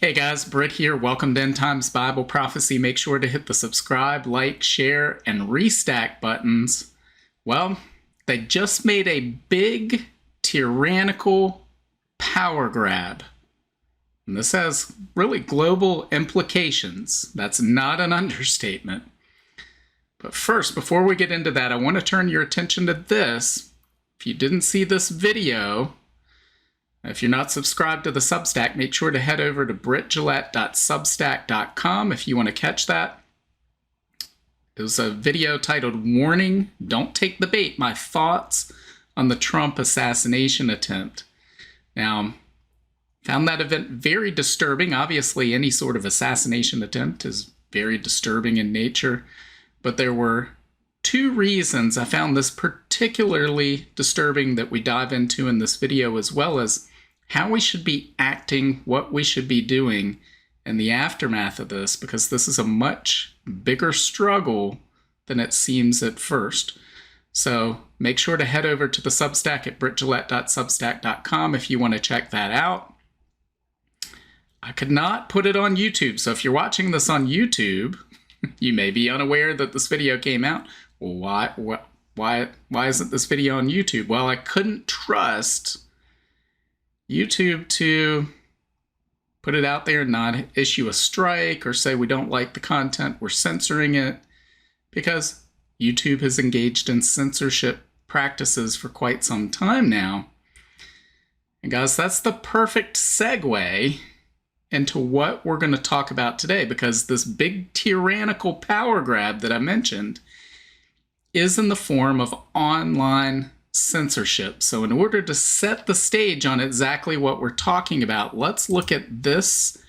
Hey guys, Britt here. Welcome to End Times Bible Prophecy. Make sure to hit the subscribe, like, share, and restack buttons. Well, they just made a big tyrannical power grab. And this has really global implications. That's not an understatement. But first, before we get into that, I want to turn your attention to this. If you didn't see this video, if you're not subscribed to the Substack, make sure to head over to brittgillette.substack.com if you want to catch that. It was a video titled Warning, Don't Take the Bait, My Thoughts on the Trump Assassination Attempt. Now, found that event very disturbing. Obviously, any sort of assassination attempt is very disturbing in nature, but there were two reasons I found this particularly disturbing that we dive into in this video, as well as how we should be acting, what we should be doing in the aftermath of this, because this is a much bigger struggle than it seems at first. So make sure to head over to the Substack at brittgillette.substack.com if you want to check that out. I could not put it on YouTube, so if you're watching this on YouTube, you may be unaware that this video came out. Well, why isn't this video on YouTube? Well, I couldn't trust YouTube to put it out there and not issue a strike or say we don't like the content, we're censoring it, because YouTube has engaged in censorship practices for quite some time now. And guys, that's the perfect segue into what we're going to talk about today, because this big tyrannical power grab that I mentioned is in the form of online censorship. So in order to set the stage on exactly what we're talking about, let's look at this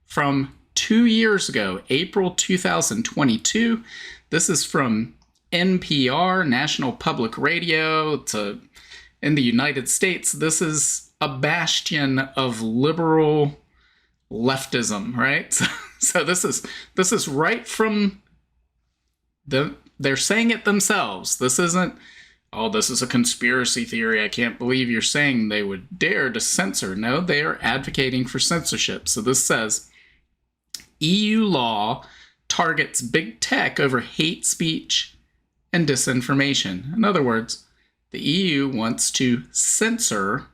from 2 years ago, April 2022. This is from NPR, National Public Radio, in the United States. This is a bastion of liberal leftism, right? So this is right from they're saying it themselves. This isn't, oh, this is a conspiracy theory. I can't believe you're saying they would dare to censor. No, they are advocating for censorship. So this says, EU law targets big tech over hate speech and disinformation. In other words, the EU wants to censor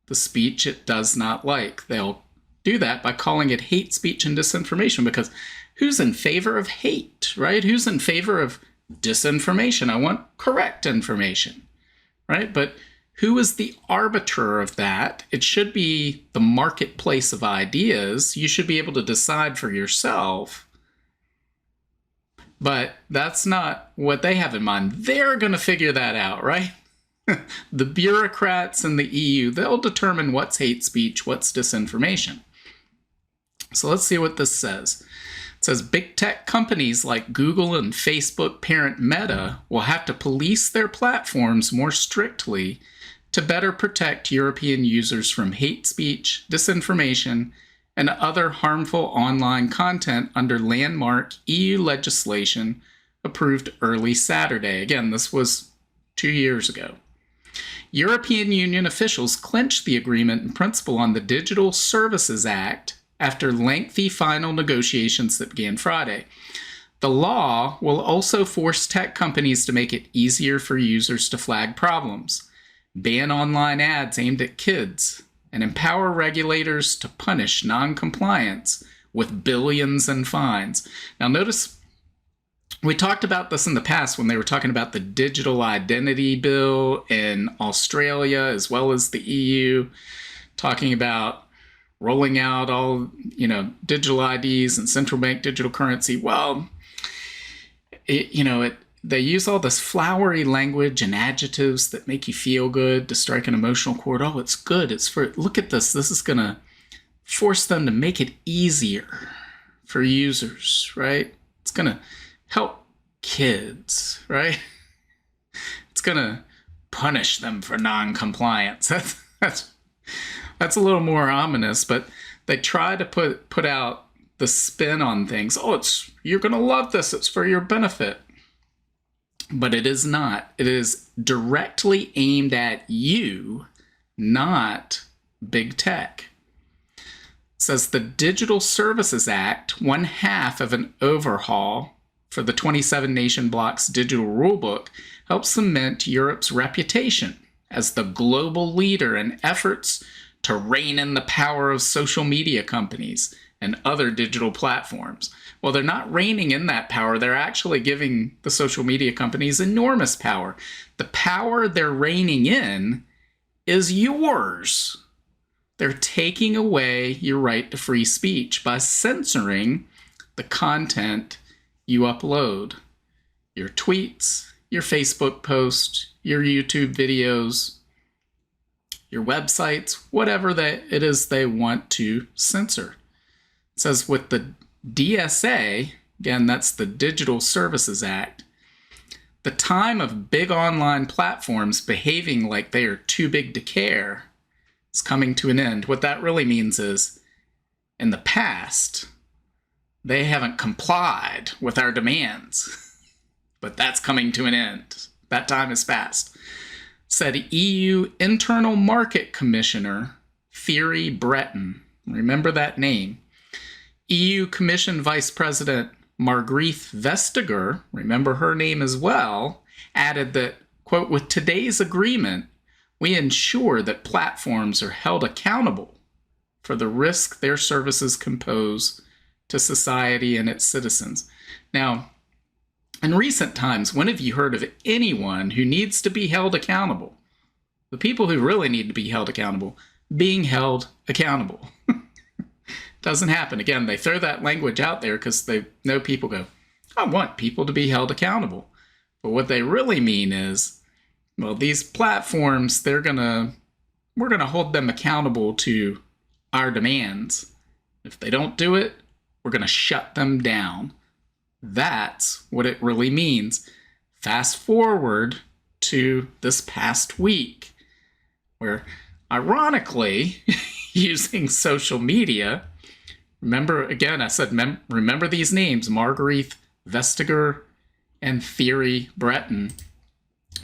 the speech it does not like. They'll do that by calling it hate speech and disinformation, because who's in favor of hate, right? Who's in favor of disinformation? I want correct information, right? But who is the arbiter of that? It should be the marketplace of ideas. You should be able to decide for yourself. But that's not what they have in mind. They're going to figure that out, right? The bureaucrats in the EU, they'll determine what's hate speech, what's disinformation. So let's see what this says. It says big tech companies like Google and Facebook parent Meta will have to police their platforms more strictly to better protect European users from hate speech, disinformation, and other harmful online content under landmark EU legislation approved early Saturday. Again, this was 2 years ago. European Union officials clinched the agreement in principle on the Digital Services Act after lengthy final negotiations that began Friday. The law will also force tech companies to make it easier for users to flag problems, ban online ads aimed at kids, and empower regulators to punish non-compliance with billions in fines. Now notice, we talked about this in the past when they were talking about the digital identity bill in Australia as well as the EU, talking about rolling out all, digital IDs and central bank digital currency. Well, they use all this flowery language and adjectives that make you feel good to strike an emotional chord. Oh, it's good. Look at this. This is going to force them to make it easier for users, right? It's going to help kids, right? It's going to punish them for non-compliance. That's a little more ominous, but they try to put out the spin on things. Oh, you're going to love this. It's for your benefit. But it is not. It is directly aimed at you, not big tech. says the Digital Services Act, one half of an overhaul for the 27 nation bloc's digital rulebook, helps cement Europe's reputation as the global leader in efforts to rein in the power of social media companies and other digital platforms. Well, they're not reining in that power. They're actually giving the social media companies enormous power. The power they're reining in is yours. They're taking away your right to free speech by censoring the content you upload. Your tweets, your Facebook posts, your YouTube videos, your websites, whatever it is they want to censor. It says with the DSA, again, that's the Digital Services Act, the time of big online platforms behaving like they are too big to care is coming to an end. What that really means is, in the past, they haven't complied with our demands, but that's coming to an end. That time is past. Said EU Internal Market Commissioner Thierry Breton. Remember that name. EU Commission Vice President Margrethe Vestager, remember her name as well, added that, quote, with today's agreement, we ensure that platforms are held accountable for the risk their services can pose to society and its citizens. Now, in recent times, when have you heard of anyone who needs to be held accountable? The people who really need to be held accountable, being held accountable. Doesn't happen. Again, they throw that language out there because they know people go, I want people to be held accountable. But what they really mean is, well, these platforms, we're gonna hold them accountable to our demands. If they don't do it, we're gonna shut them down. That's what it really means. Fast forward to this past week, where ironically, using social media, remember, again, I said, remember these names, Margrethe Vestager and Thierry Breton.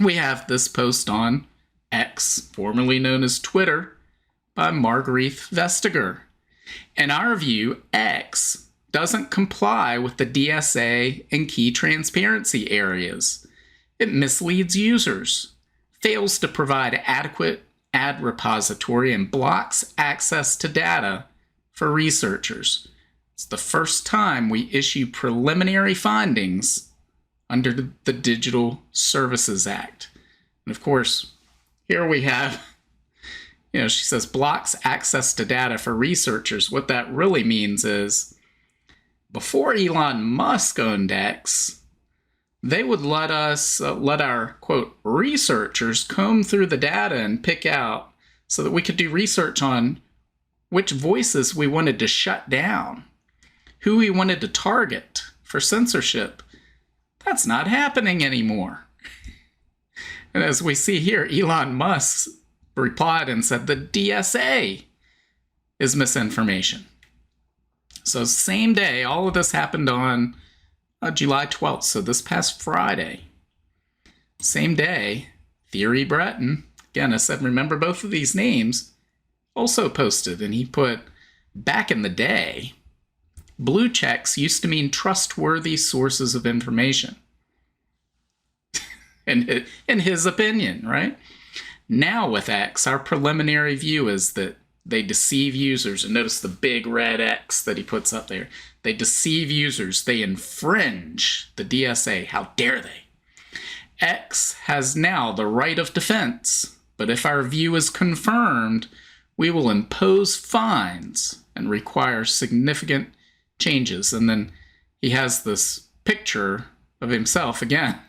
We have this post on X, formerly known as Twitter, by Margrethe Vestager. In our view, X doesn't comply with the DSA and key transparency areas. It misleads users, fails to provide adequate ad repository, and blocks access to data for researchers. It's the first time we issue preliminary findings under the Digital Services Act. And of course, here we have, she says blocks access to data for researchers. What that really means is, before Elon Musk owned X, they would let our, quote, researchers comb through the data and pick out so that we could do research on which voices we wanted to shut down, who we wanted to target for censorship. That's not happening anymore. And as we see here, Elon Musk replied and said the DSA is misinformation. So same day, all of this happened on July 12th, so this past Friday. Same day, Thierry Breton, again, I said, remember both of these names, also posted, and he put, back in the day, blue checks used to mean trustworthy sources of information. in his opinion, right? Now with X, our preliminary view is that they deceive users. And notice the big red X that he puts up there. They deceive users. They infringe the DSA. How dare they? X has now the right of defense. But if our view is confirmed, we will impose fines and require significant changes. And then he has this picture of himself again.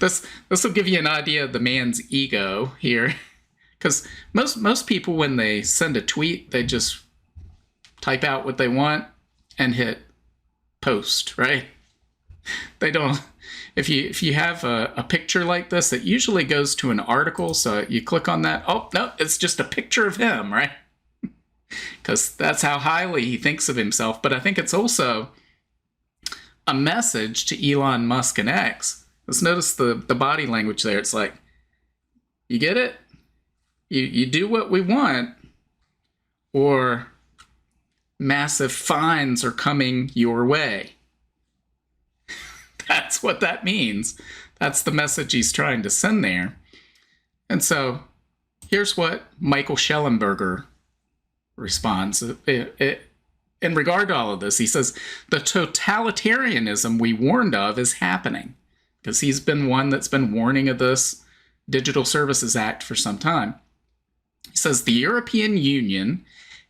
This will give you an idea of the man's ego here. Because most people, when they send a tweet, they just type out what they want and hit post, right? They don't. If you have a picture like this, it usually goes to an article. So you click on that. Oh, no, it's just a picture of him, right? Because that's how highly he thinks of himself. But I think it's also a message to Elon Musk and X. Let's notice the body language there. It's like, you get it? You do what we want, or massive fines are coming your way. That's what that means. That's the message he's trying to send there. And so here's what Michael Schellenberger responds. In regard to all of this, he says, the totalitarianism we warned of is happening, because he's been one that's been warning of this Digital Services Act for some time. He says, the European Union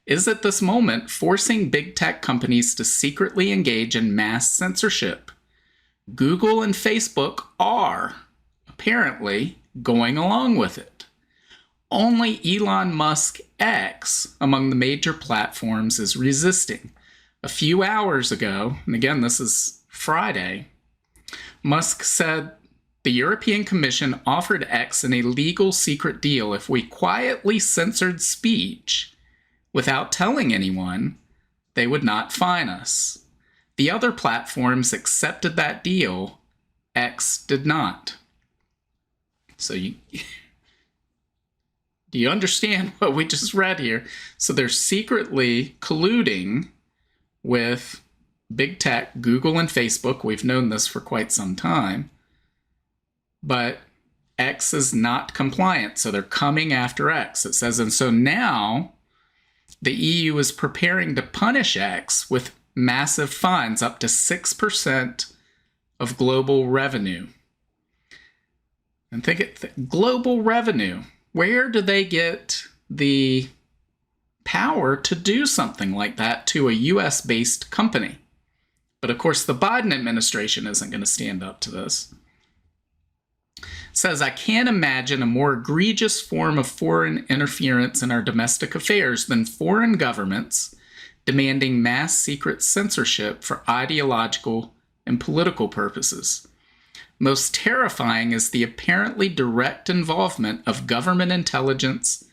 is at this moment forcing big tech companies to secretly engage in mass censorship. Google and Facebook are apparently going along with it. Only Elon Musk X among the major platforms is resisting. A few hours ago, and again, this is Friday, Musk said the European Commission offered X an illegal secret deal if we quietly censored speech without telling anyone. They would not fine us. The other platforms accepted that deal. X did not. So do you understand what we just read here? So they're secretly colluding with big tech, Google and Facebook. We've known this for quite some time. But X is not compliant, so they're coming after X. It says, and so now the EU is preparing to punish X with massive fines up to 6% of global revenue. And global revenue. Where do they get the power to do something like that to a US-based company? But of course, the Biden administration isn't going to stand up to this. It says, I can't imagine a more egregious form of foreign interference in our domestic affairs than foreign governments demanding mass secret censorship for ideological and political purposes. Most terrifying is the apparently direct involvement of government intelligence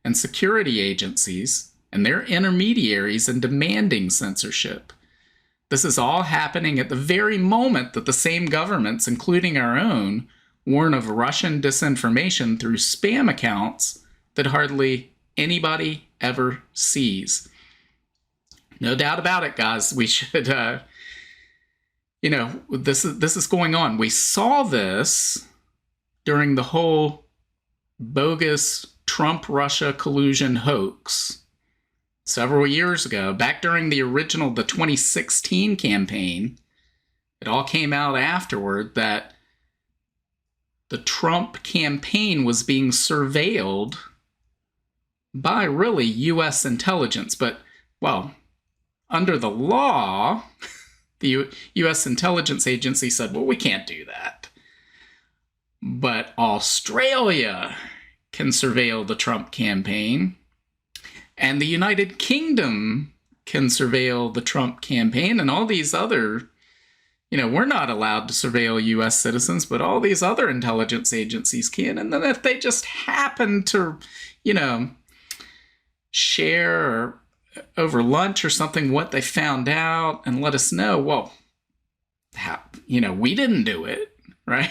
and security agencies and their intermediaries in demanding censorship. This is all happening at the very moment that the same governments, including our own, warn of Russian disinformation through spam accounts that hardly anybody ever sees. No doubt about it, guys. We should, this is going on. We saw this during the whole bogus Trump-Russia collusion hoax several years ago, back during the 2016 campaign. It all came out afterward that the Trump campaign was being surveilled by really U.S. intelligence. But, well, under the law, the U.S. intelligence agency said, well, we can't do that. But Australia can surveil the Trump campaign, and the United Kingdom can surveil the Trump campaign, and all these other, we're not allowed to surveil U.S. citizens, but all these other intelligence agencies can. And then if they just happen to, share over lunch or something what they found out and let us know, well, we didn't do it, right?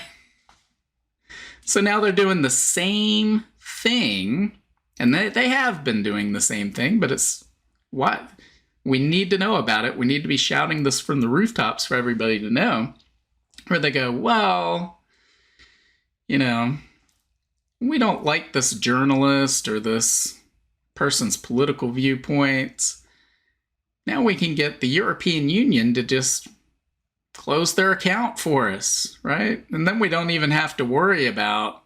So now they're doing the same thing, and they have been doing the same thing, but it's what? We need to know about it. We need to be shouting this from the rooftops for everybody to know, where they go, well, we don't like this journalist or this person's political viewpoints. Now we can get the European Union to just close their account for us, right? And then we don't even have to worry about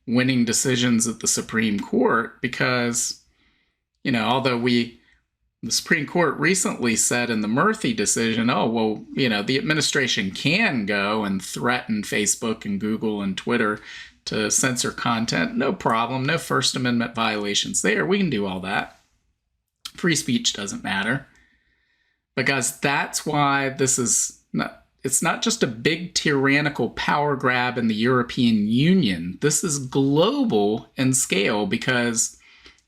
winning decisions at the Supreme Court because, although the Supreme Court recently said in the Murphy decision, the administration can go and threaten Facebook and Google and Twitter to censor content. No problem. No First Amendment violations there. We can do all that. Free speech doesn't matter. But guys, that's why it's not just a big tyrannical power grab in the European Union. This is global in scale because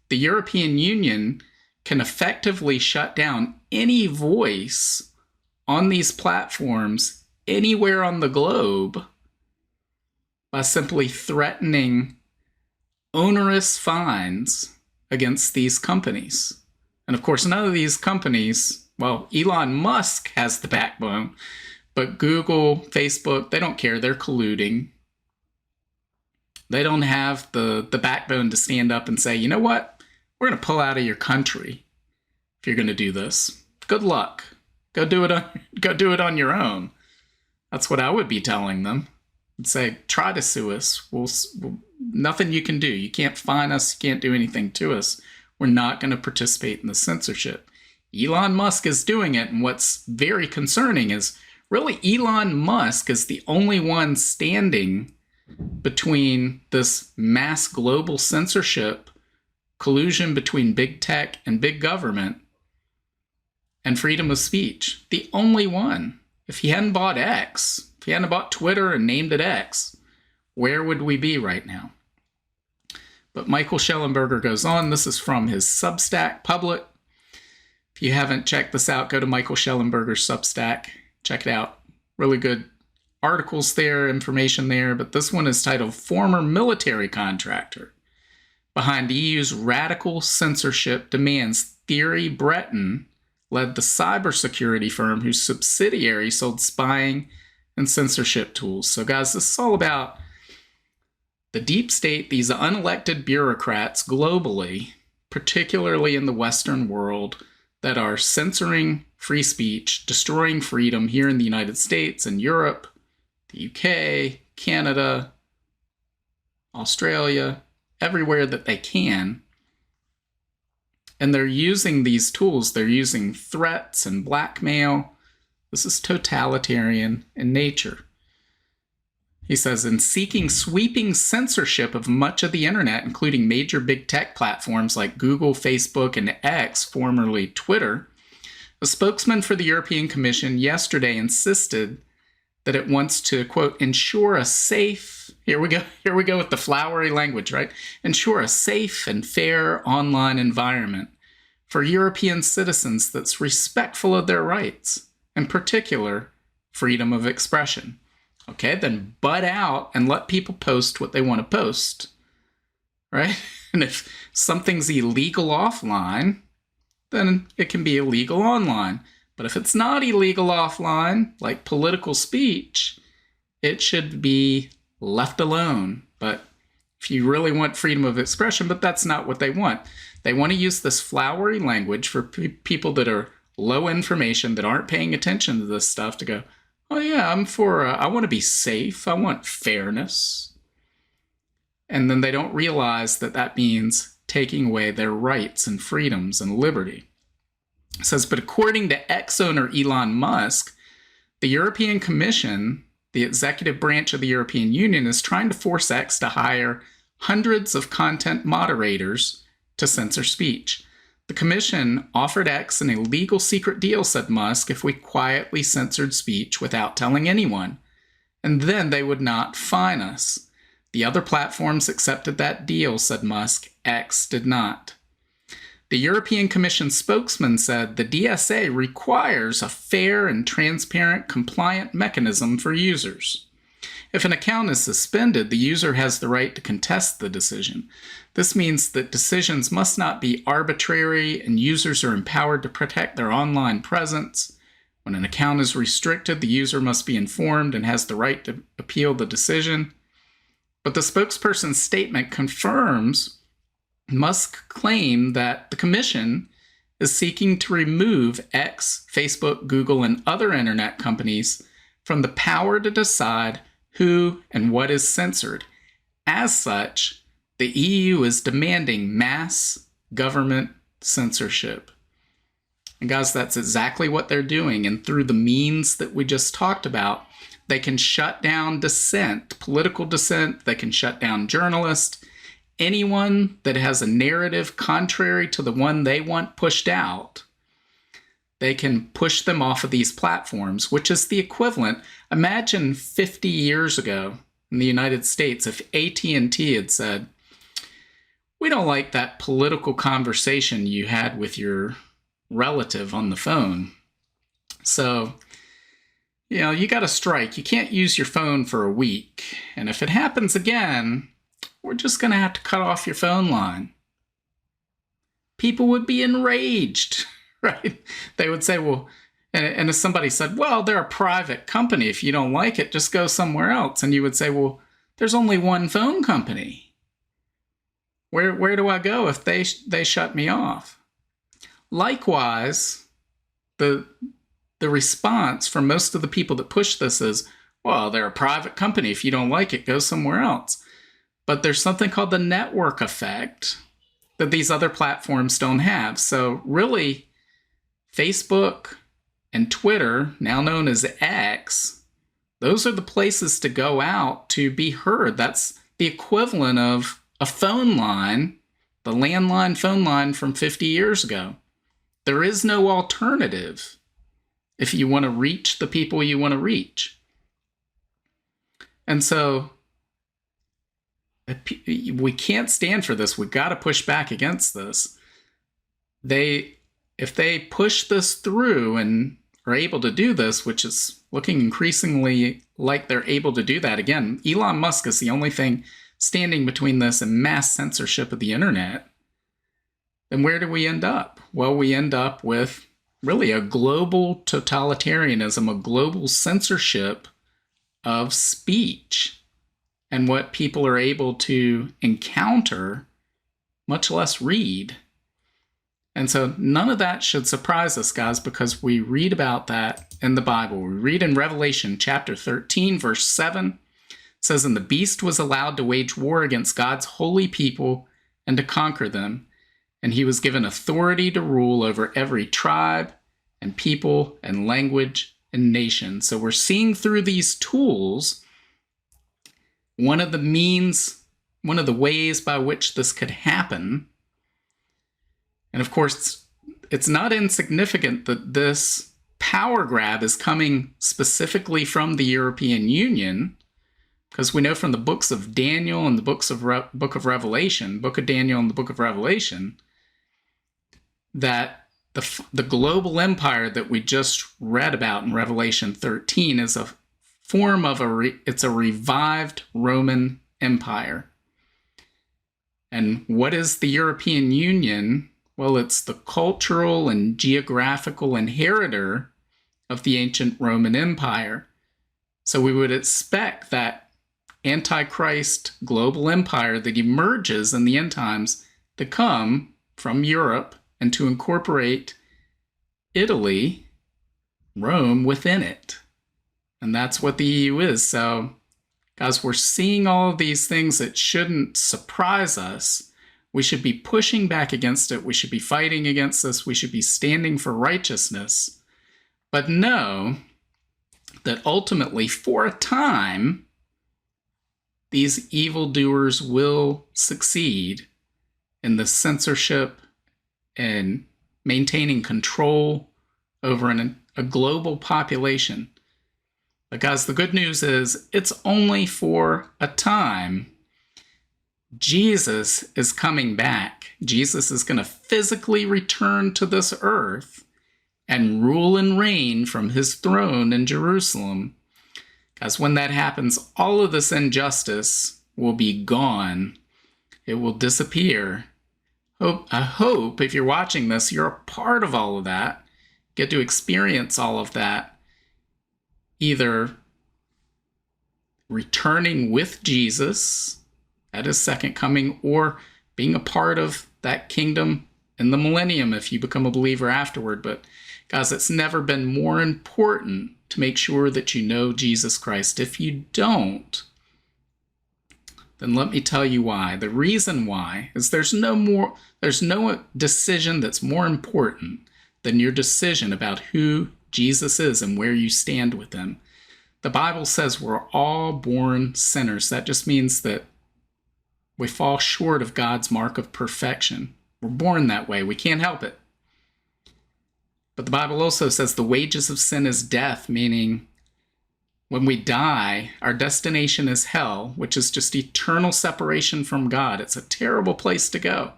the European Union can effectively shut down any voice on these platforms anywhere on the globe by simply threatening onerous fines against these companies. And of course, none of these companies, well, Elon Musk has the backbone, but Google, Facebook, they don't care. They're colluding. They don't have the backbone to stand up and say, you know what? We're going to pull out of your country if you're going to do this. Good luck. Go do it on your own. That's what I would be telling them. I'd say, try to sue us. We'll nothing you can do. You can't fine us. You can't do anything to us. We're not going to participate in the censorship. Elon Musk is doing it, and what's very concerning is really Elon Musk is the only one standing between this mass global censorship, collusion between big tech and big government, and freedom of speech. The only one. If he hadn't bought X, if he hadn't bought Twitter and named it X, where would we be right now? But Michael Shellenberger goes on. This is from his Substack Public. If you haven't checked this out, go to Michael Shellenberger's Substack. Check it out. Really good articles there, information there. But this one is titled Former Military Contractor Behind EU's Radical Censorship Demands. Thierry Breton led the cybersecurity firm whose subsidiary sold spying and censorship tools. So guys, this is all about the deep state, these unelected bureaucrats globally, particularly in the Western world, that are censoring free speech, destroying freedom here in the United States and Europe, the UK, Canada, Australia, everywhere that they can. And they're using these tools. They're using threats and blackmail. This is totalitarian in nature. He says, in seeking sweeping censorship of much of the internet, including major big tech platforms like Google, Facebook, and X, formerly Twitter, a spokesman for the European Commission yesterday insisted that it wants to, quote, ensure a safe, here we go with the flowery language, right? Ensure a safe and fair online environment for European citizens that's respectful of their rights, in particular, freedom of expression. Okay, then butt out and let people post what they want to post, right? And if something's illegal offline, then it can be illegal online. But if it's not illegal offline, like political speech, it should be left alone. But if you really want freedom of expression, but that's not what they want. They want to use this flowery language for people that are low information, that aren't paying attention to this stuff, to go, oh yeah, I want to be safe. I want fairness. And then they don't realize that that means taking away their rights and freedoms and liberty. It says, but according to ex-owner Elon Musk, the European Commission, the executive branch of the European Union, is trying to force X to hire hundreds of content moderators to censor speech. The Commission offered X an illegal secret deal, said Musk, if we quietly censored speech without telling anyone, and then they would not fine us. The other platforms accepted that deal, said Musk. X did not. The European Commission spokesman said the DSA requires a fair and transparent compliant mechanism for users. If an account is suspended, the user has the right to contest the decision. This means that decisions must not be arbitrary and users are empowered to protect their online presence. When an account is restricted, the user must be informed and has the right to appeal the decision. But the spokesperson's statement confirms Musk's claim that the Commission is seeking to remove X, Facebook, Google, and other internet companies from the power to decide who and what is censored. As such, the EU is demanding mass government censorship. And guys, that's exactly what they're doing. And through the means that we just talked about, they can shut down dissent, political dissent. They can shut down journalists. Anyone that has a narrative contrary to the one they want pushed out, they can push them off of these platforms, which is the equivalent. Imagine 50 years ago in the United States, if AT&T had said, we don't like that political conversation you had with your relative on the phone. So, you got to strike. You can't use your phone for a week. And if it happens again, we're just going to have to cut off your phone line. people would be enraged, right? They would say, well, and if somebody said, well, they're a private company. If you don't like it, just go somewhere else. And you would say, well, there's only one phone company. Where do I go if they shut me off? Likewise, the response from most of the people that push this is, well, they're a private company. If you don't like it, go somewhere else. But there's something called the network effect that these other platforms don't have. So really, Facebook and Twitter, now known as X, those are the places to go out to be heard. That's the equivalent of a phone line, the landline phone line from 50 years ago. There is no alternative if you want to reach the people you want to reach. And so we can't stand for this. We've got to push back against this. If they push this through and are able to do this, which is looking increasingly like they're able to do that. Again, Elon Musk is the only thing standing between this and mass censorship of the internet. Then where do we end up? Well, we end up with really a global totalitarianism, a global censorship of speech and what people are able to encounter, much less read. And so none of that should surprise us, guys, because we read about that in the Bible. We read in Revelation chapter 13, verse 7, it says, "And the beast was allowed to wage war against God's holy people and to conquer them. And he was given authority to rule over every tribe and people and language and nation." So we're seeing through these tools one of the ways by which this could happen. And of course, it's not insignificant that this power grab is coming specifically from the European Union, because we know from the books of Daniel and the book of Revelation, book of Daniel and the book of Revelation, that the global empire that we just read about in Revelation 13 is a form of it's a revived Roman Empire. And what is the European Union? Well, it's the cultural and geographical inheritor of the ancient Roman Empire. So we would expect that Antichrist global empire that emerges in the end times to come from Europe and to incorporate Italy, Rome, within it. And that's what the EU is. So, guys, we're seeing all of these things that shouldn't surprise us. We should be pushing back against it. We should be fighting against this. We should be standing for righteousness. But know that ultimately, for a time, these evildoers will succeed in the censorship and maintaining control over a global population. But guys, the good news is it's only for a time. Jesus is coming back. Jesus is going to physically return to this earth and rule and reign from his throne in Jerusalem. Guys, when that happens, all of this injustice will be gone. It will disappear. I hope if you're watching this, you're a part of all of that. Get to experience all of that. Either returning with Jesus at his second coming, or being a part of that kingdom in the millennium if you become a believer afterward. But guys, it's never been more important to make sure that you know Jesus Christ. If you don't, then let me tell you why. The reason why is there's no decision that's more important than your decision about who Jesus is and where you stand with him. The Bible says we're all born sinners. That just means that we fall short of God's mark of perfection. We're born that way. We can't help it. But the Bible also says the wages of sin is death, meaning when we die, our destination is hell, which is just eternal separation from God. It's a terrible place to go.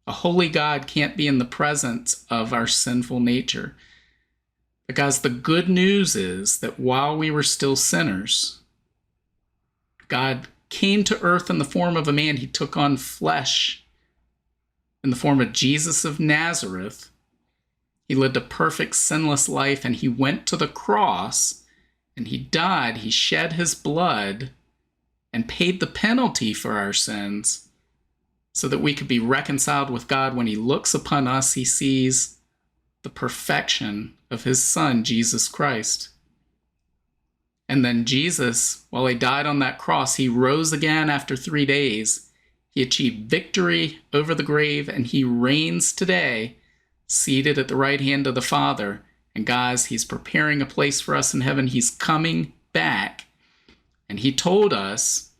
A holy God can't be in the presence of our sinful nature. But guys, the good news is that while we were still sinners, God came to earth in the form of a man. He took on flesh in the form of Jesus of Nazareth. He lived a perfect, sinless life, and he went to the cross, and he died. He shed his blood and paid the penalty for our sins so that we could be reconciled with God. When he looks upon us, he sees the perfection of his Son, Jesus Christ. And then Jesus, while he died on that cross, he rose again after 3 days. He achieved victory over the grave, and he reigns today, seated at the right hand of the Father. And guys, he's preparing a place for us in heaven. He's coming back. And he told us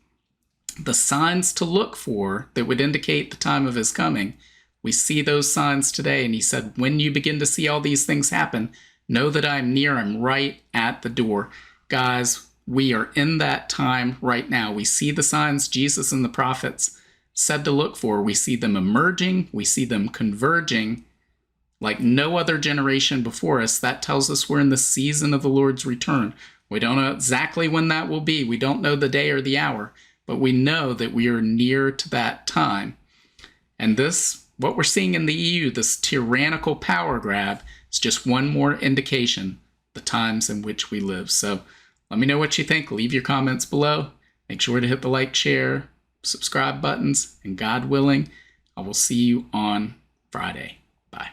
the signs to look for that would indicate the time of his coming. We see those signs today. And he said, when you begin to see all these things happen, know that I'm near. I'm right at the door. Guys, we are in that time right now. We see the signs Jesus and the prophets said to look for. We see them emerging. We see them converging like no other generation before us. That tells us we're in the season of the Lord's return. We don't know exactly when that will be. We don't know the day or the hour, but we know that we are near to that time. And this, what we're seeing in the EU, this tyrannical power grab, is just one more indication the times in which we live. So let me know what you think. Leave your comments below. Make sure to hit the like, share, subscribe buttons, and God willing, I will see you on Friday. Bye.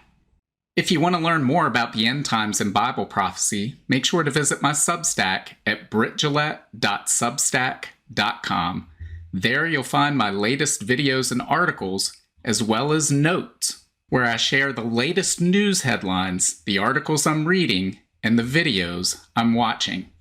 If you want to learn more about the end times and Bible prophecy, make sure to visit my Substack at brittgillette.substack.com. There you'll find my latest videos and articles, as well as notes, where I share the latest news headlines, the articles I'm reading, and the videos I'm watching.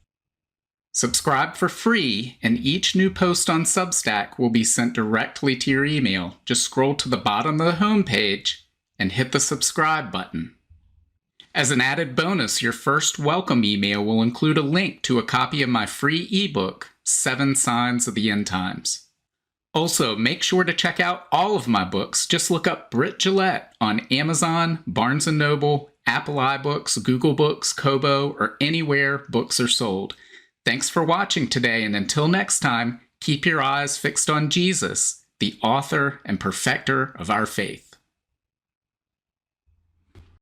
Subscribe for free, and each new post on Substack will be sent directly to your email. Just scroll to the bottom of the homepage and hit the subscribe button. As an added bonus, your first welcome email will include a link to a copy of my free ebook, 7 Signs of the End Times. Also, make sure to check out all of my books. Just look up Britt Gillette on Amazon, Barnes & Noble, Apple iBooks, Google Books, Kobo, or anywhere books are sold. Thanks for watching today, and until next time, keep your eyes fixed on Jesus, the author and perfecter of our faith.